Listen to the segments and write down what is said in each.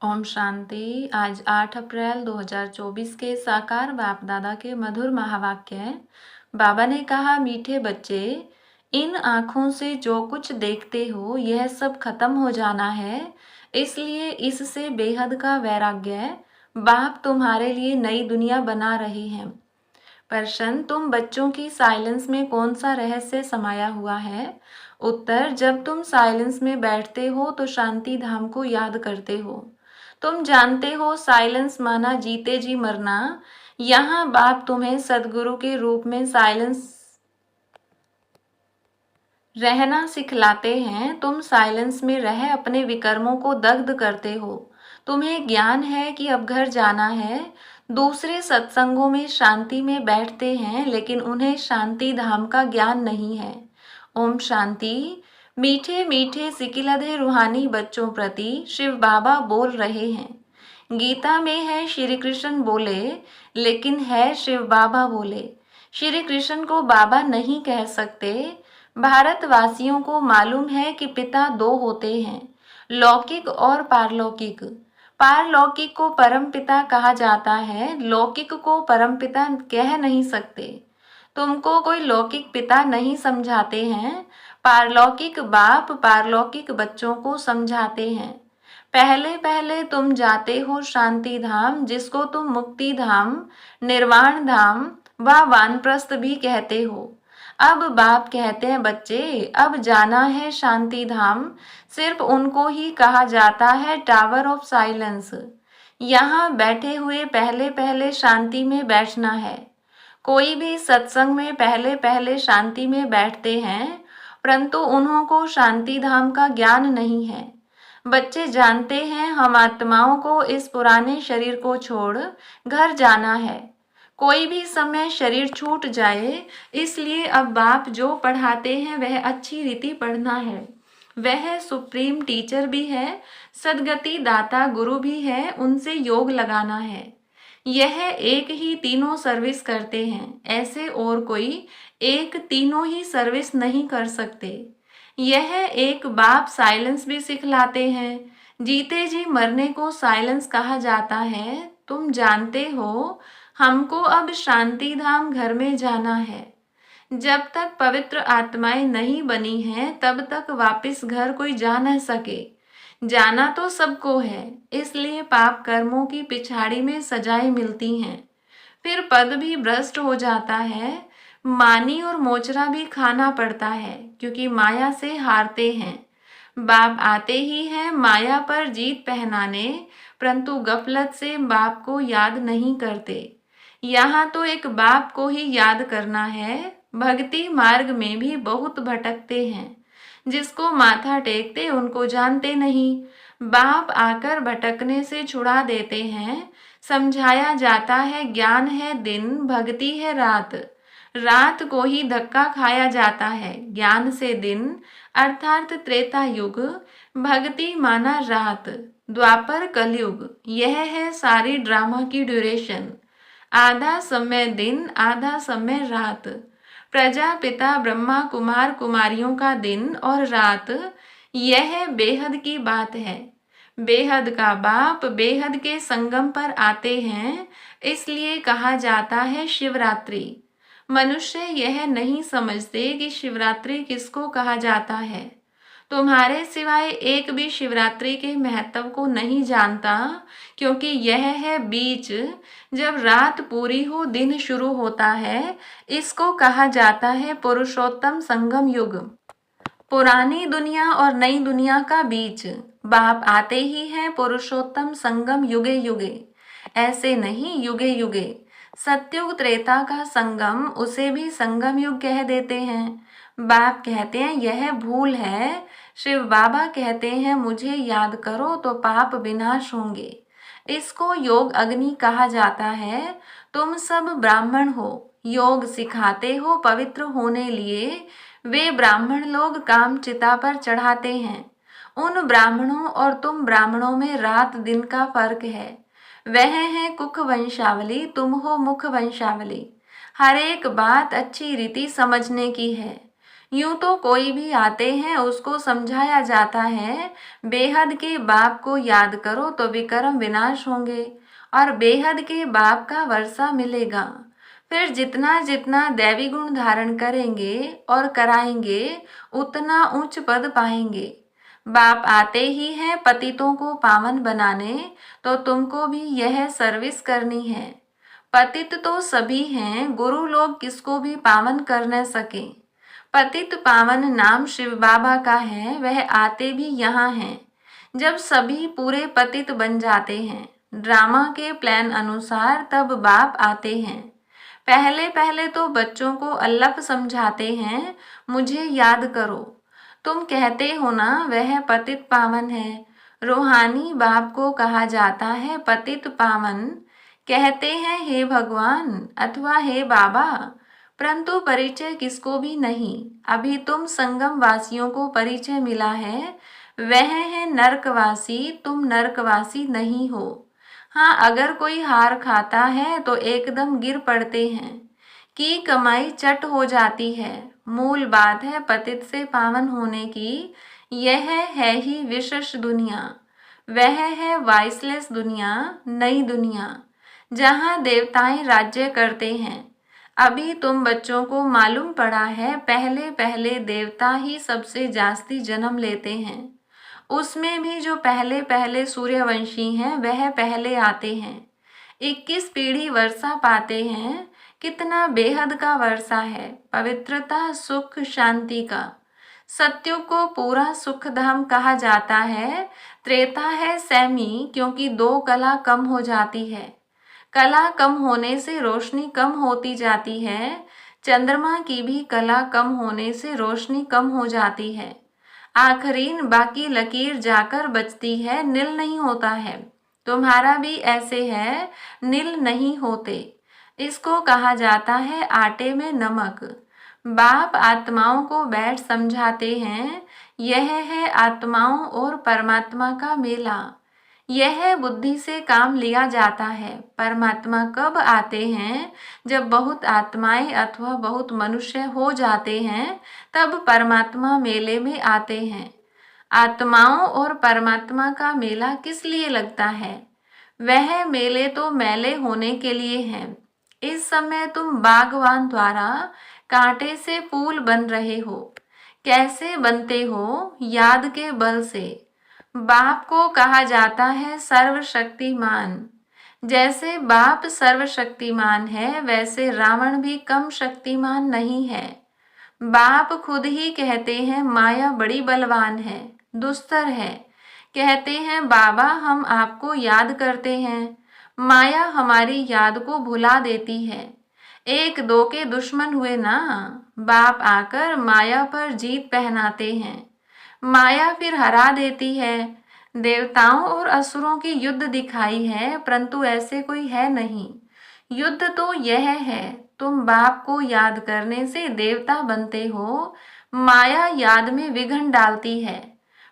ओम शांति। आज 8 अप्रैल 2024 के साकार बाप दादा के मधुर महावाक्य। बाबा ने कहा, मीठे बच्चे, इन आँखों से जो कुछ देखते हो यह सब खत्म हो जाना है, इसलिए इससे बेहद का वैराग्य बाप तुम्हारे लिए नई दुनिया बना रहे हैं। प्रश्न, तुम बच्चों की साइलेंस में कौन सा रहस्य समाया हुआ है? उत्तर, जब तुम साइलेंस में बैठते हो तो शांति धाम को याद करते हो। तुम जानते हो साइलेंस माना जीते जी मरना। यहाँ बाप तुम्हें सदगुरु के रूप में साइलेंस रहना सिखलाते हैं। तुम साइलेंस में रह अपने विकर्मों को दग्ध करते हो। तुम्हें ज्ञान है कि अब घर जाना है। दूसरे सत्संगों में शांति में बैठते हैं, लेकिन उन्हें शांति धाम का ज्ञान नहीं है। ओम शांति। मीठे मीठे सिकिलधे रूहानी बच्चों प्रति शिव बाबा बोल रहे हैं। गीता में है श्री कृष्ण बोले, लेकिन है शिव बाबा बोले। श्री कृष्ण को बाबा नहीं कह सकते। भारतवासियों को मालूम है कि पिता दो होते हैं, लौकिक और पारलौकिक। पारलौकिक को परम पिता कहा जाता है, लौकिक को परम पिता कह नहीं सकते। तुमको कोई लौकिक पिता नहीं समझाते हैं, पारलौकिक बाप पारलौकिक बच्चों को समझाते हैं। पहले पहले तुम जाते हो शांति धाम, जिसको तुम मुक्ति धाम, निर्वाण धाम व वानप्रस्थ भी कहते हो। अब बाप कहते हैं, बच्चे अब जाना है शांति धाम। सिर्फ उनको ही कहा जाता है टावर ऑफ साइलेंस। यहाँ बैठे हुए पहले पहले शांति में बैठना है। कोई भी सत्संग में पहले पहले शांति में बैठते हैं, परंतु उन्हों को शांति धाम का ज्ञान नहीं है। बच्चे जानते हैं हम आत्माओं को इस पुराने शरीर को छोड़ घर जाना है। कोई भी समय शरीर छूट जाए, इसलिए अब बाप जो पढ़ाते हैं वह अच्छी रीति पढ़ना है। वह सुप्रीम टीचर भी है, सदगति दाता गुरु भी है, उनसे योग लगाना है। यह एक ही तीनों सर्विस करते हैं, ऐसे और कोई एक तीनों ही सर्विस नहीं कर सकते। यह एक बाप साइलेंस भी सिखलाते हैं। जीते जी मरने को साइलेंस कहा जाता है। तुम जानते हो हमको अब शांति धाम घर में जाना है। जब तक पवित्र आत्माएं नहीं बनी हैं, तब तक वापस घर कोई जा न सके। जाना तो सबको है, इसलिए पाप कर्मों की पिछाड़ी में सजाएं मिलती हैं। फिर पद भी भ्रष्ट हो जाता है, मानी और मोचरा भी खाना पड़ता है, क्योंकि माया से हारते हैं। बाप आते ही हैं माया पर जीत पहनाने, परंतु गफलत से बाप को याद नहीं करते। यहाँ तो एक बाप को ही याद करना है। भक्ति मार्ग में भी बहुत भटकते हैं, जिसको माथा टेकते उनको जानते नहीं। बाप आकर भटकने से छुड़ा देते हैं। समझाया जाता है ज्ञान है दिन, भक्ति है रात। रात को ही धक्का खाया जाता है ज्ञान से दिन, अर्थात त्रेता युग, भक्ति माना रात, द्वापर कलयुग। यह है सारी ड्रामा की ड्यूरेशन। आधा समय दिन, आधा समय रात। प्रजापिता ब्रह्मा कुमार कुमारियों का दिन और रात, यह बेहद की बात है। बेहद का बाप बेहद के संगम पर आते हैं, इसलिए कहा जाता है शिवरात्रि। मनुष्य यह नहीं समझते कि शिवरात्रि किसको कहा जाता है। तुम्हारे सिवाय एक भी शिवरात्रि के महत्व को नहीं जानता, क्योंकि यह है बीच, जब रात पूरी हो दिन शुरू होता है। इसको कहा जाता है पुरुषोत्तम संगम युग, पुरानी दुनिया और नई दुनिया का बीच। बाप आते ही हैं पुरुषोत्तम संगम युगे युगे, ऐसे नहीं युगे युगे। सत्युग त्रेता का संगम, उसे भी संगम युग कह देते हैं। बाप कहते हैं यह भूल है। शिव बाबा कहते हैं मुझे याद करो तो पाप विनाश होंगे। इसको योग अग्नि कहा जाता है। तुम सब ब्राह्मण हो, योग सिखाते हो पवित्र होने लिए। वे ब्राह्मण लोग काम चिता पर चढ़ाते हैं। उन ब्राह्मणों और तुम ब्राह्मणों में रात दिन का फर्क है। वह है कुख वंशावली, तुम हो मुख वंशावली। हर एक बात अच्छी रीति समझने की है। यूं तो कोई भी आते हैं उसको समझाया जाता है, बेहद के बाप को याद करो तो विकर्म विनाश होंगे और बेहद के बाप का वर्षा मिलेगा। फिर जितना जितना दैवी गुण धारण करेंगे और कराएंगे उतना उच्च पद पाएंगे। बाप आते ही हैं पतितों को पावन बनाने, तो तुमको भी यह सर्विस करनी है। पतित तो सभी हैं, गुरु लोग किसको भी पावन कर न सके। पतित पावन नाम शिव बाबा का है, वह आते भी यहाँ हैं। जब सभी पूरे पतित बन जाते हैं ड्रामा के प्लान अनुसार, तब बाप आते हैं। पहले पहले तो बच्चों को अल्लाह समझाते हैं, मुझे याद करो। तुम कहते हो ना वह पतित पावन है। रूहानी बाप को कहा जाता है पतित पावन। कहते हैं हे भगवान अथवा हे बाबा, परंतु परिचय किसको भी नहीं। अभी तुम संगम वासियों को परिचय मिला है, वह है नरकवासी, तुम नरकवासी नहीं हो। हाँ, अगर कोई हार खाता है तो एकदम गिर पड़ते हैं कि कमाई चट हो जाती है। मूल बात है पतित से पावन होने की। यह है ही विशेष दुनिया, वह है वाइसलेस दुनिया, नई दुनिया जहाँ देवताएं राज्य करते हैं। अभी तुम बच्चों को मालूम पड़ा है, पहले पहले देवता ही सबसे जास्ती जन्म लेते हैं। उसमें भी जो पहले पहले सूर्यवंशी हैं वह पहले आते हैं। 21 पीढ़ी वर्षा पाते हैं। कितना बेहद का वर्षा है, पवित्रता सुख शांति का। सत्युग को पूरा सुखधाम कहा जाता है। त्रेता है सैमी, क्योंकि 2 कला कम हो जाती है। कला कम होने से रोशनी कम होती जाती है। चंद्रमा की भी कला कम होने से रोशनी कम हो जाती है। आखरीन बाकी लकीर जाकर बचती है, नील नहीं होता है। तुम्हारा भी ऐसे है, नील नहीं होते। इसको कहा जाता है आटे में नमक। बाप आत्माओं को बैठ समझाते हैं, यह है आत्माओं और परमात्मा का मेला। यह बुद्धि से काम लिया जाता है। परमात्मा कब आते हैं? जब बहुत आत्माएं अथवा बहुत मनुष्य हो जाते हैं, तब परमात्मा मेले में आते हैं। आत्माओं और परमात्मा का मेला किस लिए लगता है? वह मेले तो मेले होने के लिए हैं। इस समय तुम बागवान द्वारा कांटे से फूल बन रहे हो। कैसे बनते हो? याद के बल से। बाप को कहा जाता है सर्वशक्तिमान। जैसे बाप सर्वशक्तिमान है, वैसे रावण भी कम शक्तिमान नहीं है। बाप खुद ही कहते हैं माया बड़ी बलवान है, दुस्तर है। कहते हैं बाबा हम आपको याद करते हैं, माया हमारी याद को भुला देती है। 1-2 के दुश्मन हुए ना, बाप आकर माया पर जीत पहनाते हैं। माया फिर हरा देती है। देवताओं और असुरों की युद्ध दिखाई है, परंतु ऐसे कोई है नहीं। युद्ध तो यह है, तुम बाप को याद करने से देवता बनते हो। माया याद में विघ्न डालती है,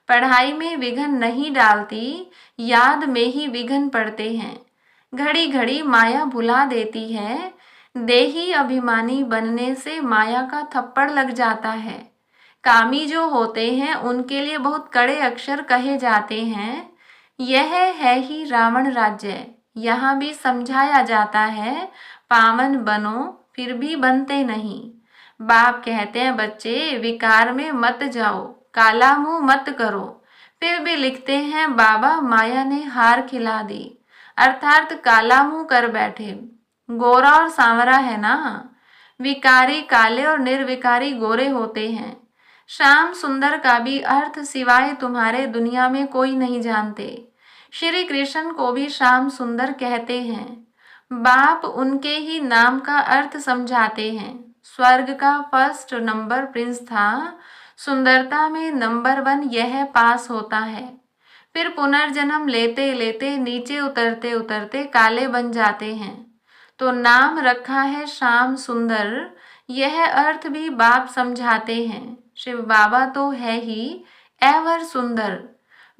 पढ़ाई में विघ्न नहीं डालती, याद में ही विघ्न पड़ते हैं। घड़ी घड़ी माया भुला देती है। देही अभिमानी बनने से माया का थप्पड़ लग जाता है। कामी जो होते हैं उनके लिए बहुत कड़े अक्षर कहे जाते हैं। यह है ही रावण राज्य। यहाँ भी समझाया जाता है पावन बनो, फिर भी बनते नहीं। बाप कहते हैं बच्चे विकार में मत जाओ, काला मुंह मत करो। फिर भी लिखते हैं बाबा माया ने हार खिला दी, अर्थात काला मुंह कर बैठे। गोरा और सांवरा है ना, विकारी काले और निर्विकारी गोरे होते हैं। श्याम सुंदर का भी अर्थ सिवाय तुम्हारे दुनिया में कोई नहीं जानते। श्री कृष्ण को भी श्याम सुंदर कहते हैं। बाप उनके ही नाम का अर्थ समझाते हैं। स्वर्ग का फर्स्ट नंबर प्रिंस था, सुंदरता में नंबर 1 यह पास होता है। फिर पुनर्जन्म लेते लेते नीचे उतरते उतरते काले बन जाते हैं, तो नाम रखा है श्याम सुंदर। यह अर्थ भी बाप समझाते हैं। शिव बाबा तो है ही एवर सुंदर,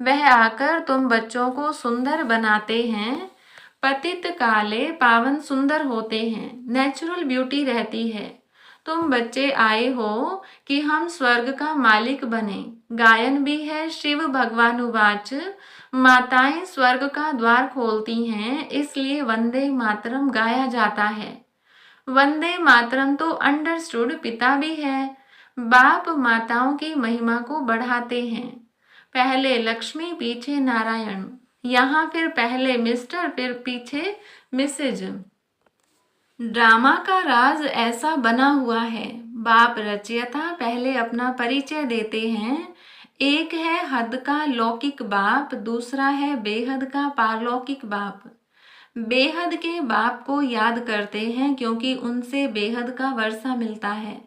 वह आकर तुम बच्चों को सुंदर बनाते हैं। पतित काले पावन सुंदर होते हैं, नेचुरल ब्यूटी रहती है। तुम बच्चे आए हो कि हम स्वर्ग का मालिक बने। गायन भी है शिव भगवानुवाच, माताएं स्वर्ग का द्वार खोलती हैं, इसलिए वंदे मातरम गाया जाता है। वंदे मातरम तो अंडरस्टूड पिता भी है। बाप माताओं की महिमा को बढ़ाते हैं। पहले लक्ष्मी पीछे नारायण, यहाँ फिर पहले मिस्टर फिर पीछे मिसेज। ड्रामा का राज ऐसा बना हुआ है। बाप रचयिता पहले अपना परिचय देते हैं। एक है हद का लौकिक बाप, दूसरा है बेहद का पारलौकिक बाप। बेहद के बाप को याद करते हैं क्योंकि उनसे बेहद का वर्षा मिलता है।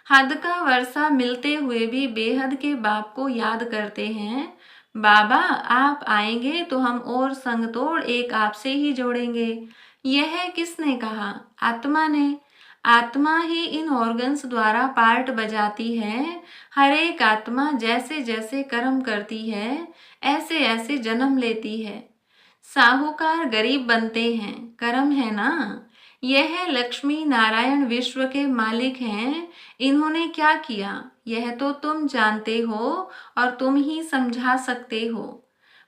हद का वर्षा मिलते हुए भी बेहद के बाप को याद करते हैं। बाबा आप आएंगे तो हम और संग तोड़ एक आपसे ही जोड़ेंगे। यह किसने कहा? आत्मा ने। आत्मा ही इन ऑर्गन्स द्वारा पार्ट बजाती है। हर एक आत्मा जैसे जैसे कर्म करती है, ऐसे ऐसे जन्म लेती है। साहूकार गरीब बनते हैं, कर्म है ना। यह लक्ष्मी नारायण विश्व के मालिक हैं। इन्होंने क्या किया यह तो तुम जानते हो और तुम ही समझा सकते हो।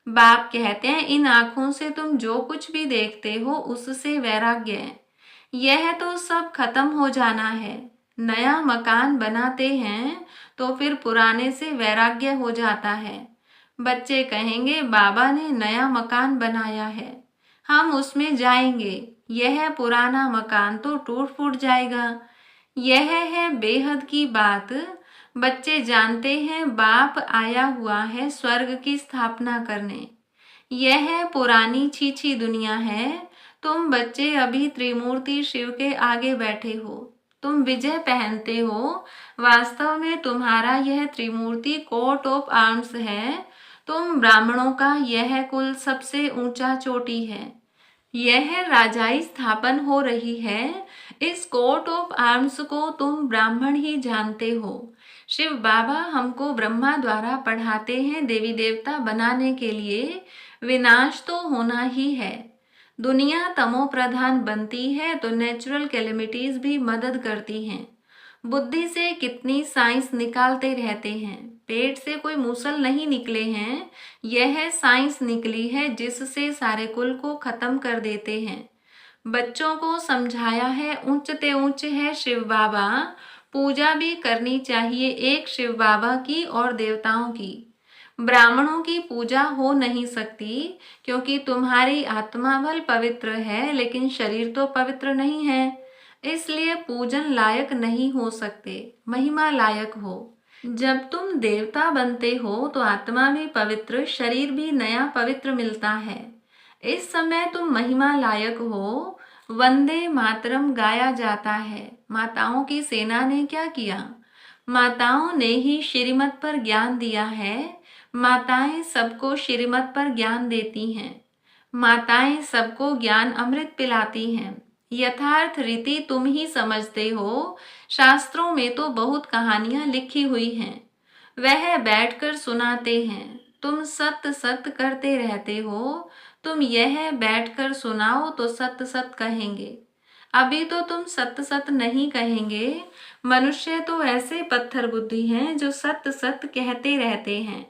बाप कहते हैं इन आंखों से तुम जो कुछ भी देखते हो उससे वैराग्य है। यह तो सब खत्म हो जाना है। नया मकान बनाते हैं तो फिर पुराने से वैराग्य हो जाता है। बच्चे कहेंगे बाबा ने नया मकान बनाया है, हम उसमें जाएंगे। यह पुराना मकान तो टूट फूट जाएगा। यह है बेहद की बात। बच्चे जानते हैं बाप आया हुआ है स्वर्ग की स्थापना करने। यह पुरानी छीछी दुनिया है। तुम बच्चे अभी त्रिमूर्ति शिव के आगे बैठे हो। तुम विजय पहनते हो। वास्तव में तुम्हारा यह त्रिमूर्ति कोट ऑफ आर्म्स है। तुम ब्राह्मणों का यह कुल सबसे ऊंचा चोटी है। यह राजाई स्थापन हो रही है। इस कोट ऑफ आर्म्स को तुम ब्राह्मण ही जानते हो। शिव बाबा हमको ब्रह्मा द्वारा पढ़ाते हैं देवी देवता बनाने के लिए। विनाश तो होना ही है। दुनिया तमो प्रधान बनती है तो नेचुरल कैलेमिटीज भी मदद करती हैं। बुद्धि से कितनी साइंस निकालते रहते हैं। पेट से कोई मूसल नहीं निकले हैं। यह साइंस निकली है जिससे सारे कुल को खत्म कर देते हैं। बच्चों को समझाया है ऊंचते ऊंच है शिव बाबा। पूजा भी करनी चाहिए एक शिव बाबा की और देवताओं की। ब्राह्मणों की पूजा हो नहीं सकती क्योंकि तुम्हारी आत्मा भल पवित्र है लेकिन शरीर तो पवित्र नहीं है, इसलिए पूजन लायक नहीं हो सकते, महिमा लायक हो। जब तुम देवता बनते हो तो आत्मा भी पवित्र, शरीर भी नया पवित्र मिलता है। इस समय तुम महिमा लायक हो। वंदे मातरम गाया जाता है। माताओं की सेना ने क्या किया? माताओं ने ही श्रीमत पर ज्ञान दिया है। माताएं सबको श्रीमत पर ज्ञान देती हैं। माताएं सबको ज्ञान अमृत पिलाती हैं। यथार्थ रीति तुम ही समझते हो। शास्त्रों में तो बहुत कहानियां लिखी हुई हैं, वह बैठकर सुनाते हैं। तुम सत्य सत्य करते रहते हो। तुम यह बैठकर सुनाओ तो सत्य सत्य कहेंगे। अभी तो तुम सत्य सत्य नहीं कहेंगे। मनुष्य तो ऐसे पत्थर बुद्धि हैं जो सत्य सत्य कहते रहते हैं।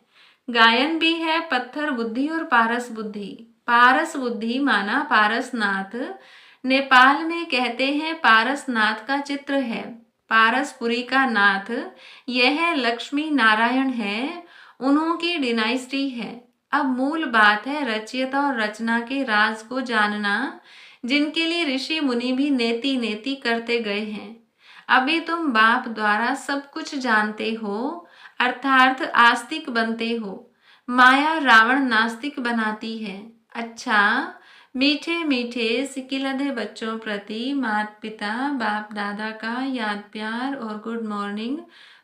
गायन भी है पत्थर बुद्धि और पारस बुद्धि। पारस बुद्धि माना पारसनाथ। नेपाल में कहते हैं पारसनाथ का चित्र है। पारसपुरी का नाथ यह लक्ष्मी नारायण है। उन्हों की डिनाइस्टी है। अब मूल बात है रचयिता और रचना के राज को जानना, जिनके लिए ऋषि मुनि भी नेति नेति करते गए हैं। अभी तुम बाप द्वारा सब कुछ जानते हो, अर्थात आस्तिक बनते हो। माया रावण नास्तिक बनाती है। अच्छा, मीठे मीठे सिकिलधे बच्चों प्रति माता पिता बाप दादा का याद प्यार और गुड मॉर्निंग।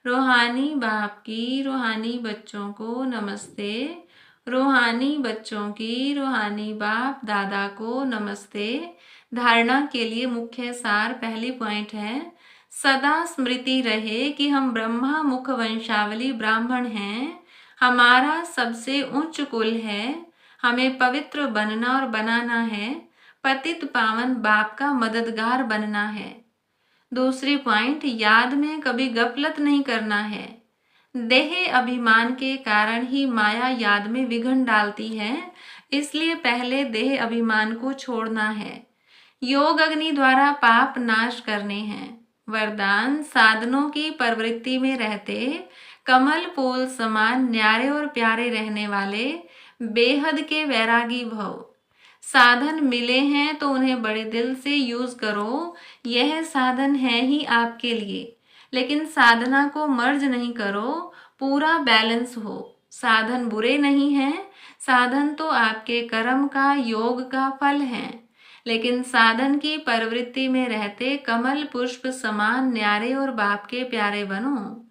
रूहानी बाप की रूहानी बच्चों को नमस्ते। रूहानी बच्चों की रूहानी बाप दादा को नमस्ते। धारणा के लिए मुख्य सार पहली पॉइंट है, सदा स्मृति रहे कि हम ब्रह्मा मुख वंशावली ब्राह्मण हैं। हमारा सबसे उच्च कुल है। हमें पवित्र बनना और बनाना है। पतित पावन बाप का मददगार बनना है। दूसरी पॉइंट, याद में कभी गफलत नहीं करना है। देह अभिमान के कारण ही माया याद में विघ्न डालती है, इसलिए पहले देह अभिमान को छोड़ना है। योग अग्नि द्वारा पाप नाश करने हैं। वरदान, साधनों की प्रवृत्ति में रहते कमल फूल समान न्यारे और प्यारे रहने वाले बेहद के वैरागी भव। साधन मिले हैं तो उन्हें बड़े दिल से यूज करो, यह साधन है ही आपके लिए। लेकिन साधना को मर्ज नहीं करो, पूरा बैलेंस हो। साधन बुरे नहीं हैं, साधन तो आपके कर्म का, योग का फल है। लेकिन साधन की प्रवृत्ति में रहते कमल पुष्प समान न्यारे और बाप के प्यारे बनो।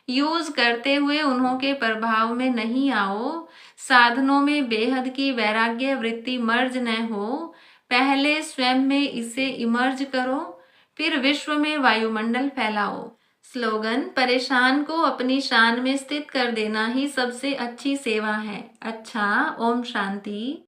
यूज करते हुए उन्हों के प्रभाव में नहीं आओ। साधनों में बेहद की वैराग्य वृत्ति मर्ज न हो। पहले स्वयं में इसे इमर्ज करो, फिर विश्व में वायुमंडल फैलाओ। स्लोगन, परेशान को अपनी शान में स्थित कर देना ही सबसे अच्छी सेवा है। अच्छा, ओम शांति।